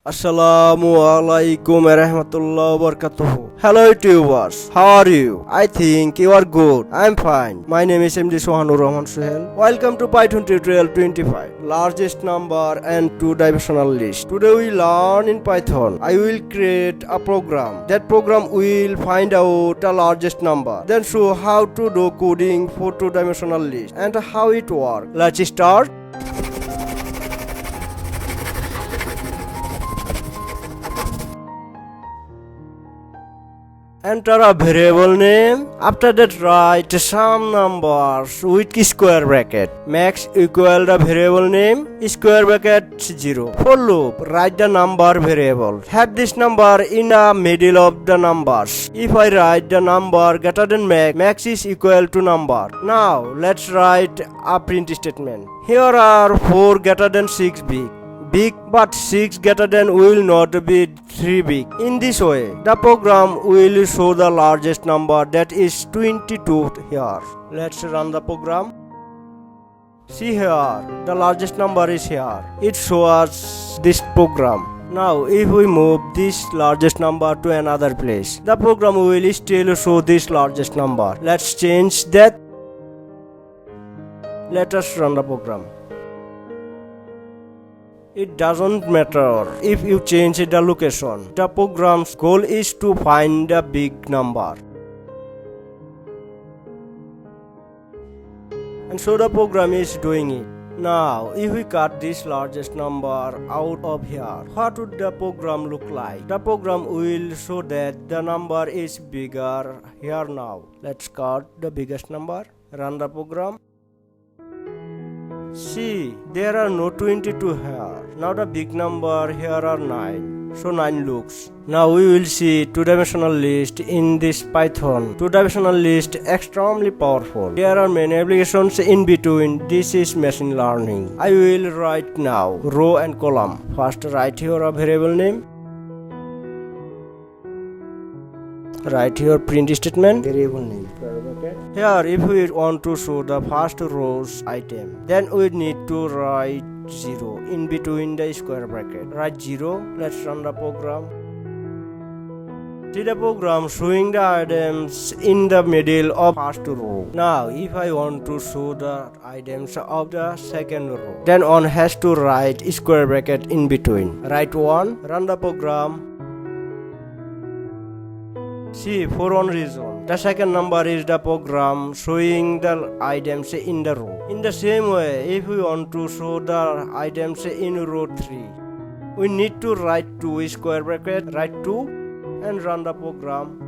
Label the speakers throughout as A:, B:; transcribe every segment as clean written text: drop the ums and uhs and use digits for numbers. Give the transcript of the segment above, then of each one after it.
A: Assalamualaikum warahmatullahi wabarakatuh. Hello YouTubers, how are you? I think you are good. I'm fine. My name is MD Sohanur Rahman Suhail. Welcome to Python tutorial 25, largest number and two-dimensional list. Today we learn in Python. I will create a program. That program will find out the largest number, then show how to do coding for two-dimensional list and how it works. Let's start. Enter a variable name. After that, write some numbers with square bracket. Max equal the variable name, square bracket 0. For loop, write the number variable. Have this number in the middle of the numbers. If I write the number greater than max, max is equal to number. Now, let's write a print statement. Here are 4 greater than 6 big, but 6 greater than will not be 3 big. In this way, the program will show the largest number, that is 22 here. Let's run the program. See here, the largest number is here. It shows this program. Now, if we move this largest number to another place, the program will still show this largest number. Let's change that. Let us run the program. It doesn't matter if you change the location. The program's goal is to find a big number. And so the program is doing it. Now, if we cut this largest number out of here, what would the program look like? The program will show that the number is bigger here now. Let's cut the biggest number. Run the program. See, there are no 22 here. Now the big number here are 9. So 9 looks. Now we will see two-dimensional list in this Python. Two-dimensional list extremely powerful. There are many applications in between. This is machine learning. I will write now row and column. First write here a variable name. Write here print statement, variable name. Here, if we want to show the first row's item, then we need to write 0 in between the square bracket. Write 0. Let's run the program. See the program showing the items in the middle of first row. Now, if I want to show the items of the second row, then one has to write square bracket in between. Write 1. Run the program. See, for one reason, the second number is the program showing the items in the row. In the same way, if we want to show the items in row 3, we need to write 2 square bracket, write 2 and run the program.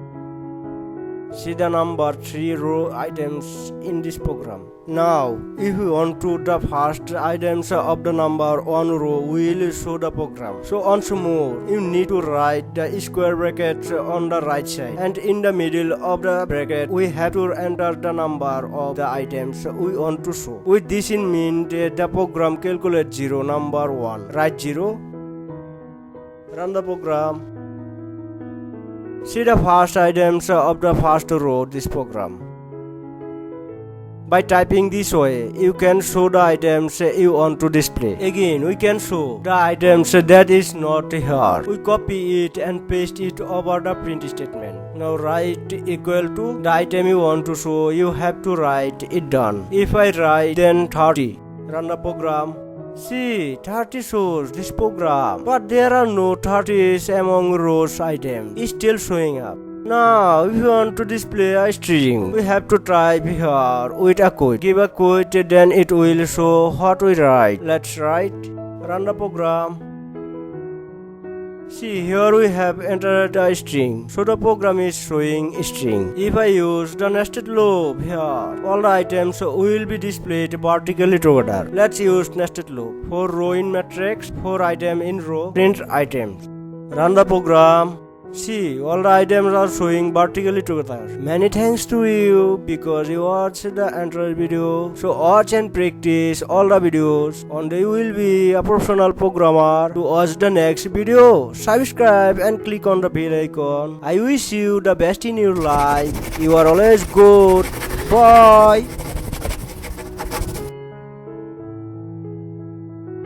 A: See the number 3 row items in this program. Now, if we want to the first items of the number 1 row, we will show the program. So once more, you need to write the square bracket on the right side, and in the middle of the bracket, we have to enter the number of the items we want to show. With this in mind, the program calculates 0, number 1. Write 0. Run the program. See the first items of the first row this program. By typing this way, you can show the items you want to display. Again, we can show the items that is not here. We copy it and paste it over the print statement. Now write equal to the item you want to show. You have to write it done. If I write then 30, run the program. See, 30 shows this program, but there are no 30s among rows items. It's still showing up. Now, if you want to display a string, we have to type here with a quote. Give a quote, then it will show what we write. Let's write. Run the program. See, here we have entered a string, so the program is showing string. If I use the nested loop here, all the items will be displayed vertically together. Let's use nested loop. For row in matrix, for item in row, print items. Run the program. See, all the items are showing vertically together. Many thanks to you because you watched the entire video. So watch and practice all the videos. One day you will be a professional programmer. To watch the next video, subscribe and click on the bell icon. I wish you the best in your life. You are always good. Bye.